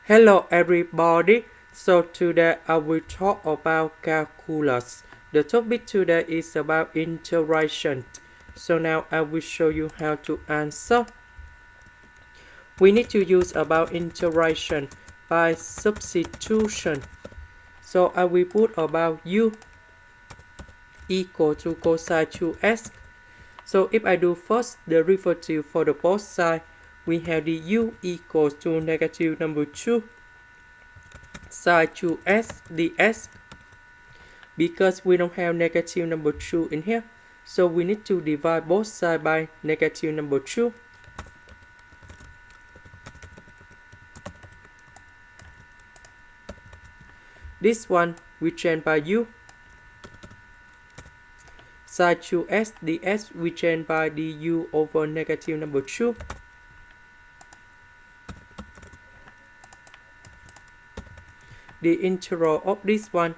Hello everybody, so today I will talk about calculus. The topic today is about integration. So now I will show you how to answer. We need to use about integration by substitution. So I will put about u equal to cosine 2x. So if I do first the derivative for the both sides, we have the u equals to negative number 2 sin 2x dx. Because we don't have negative number 2 in here, so we need to divide both sides by negative number 2. This one we change by u. Sin 2x dx we change by du over negative number 2. The integral of this one,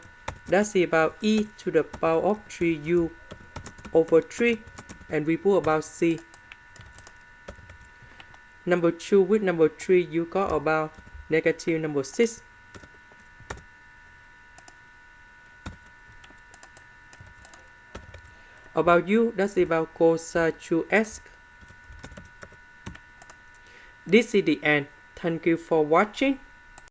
that's about e to the power of 3u over 3, and we put about c. Number 2 with number 3, you got about negative number 6. About u, that's about cosine 2x. This is the end. Thank you for watching.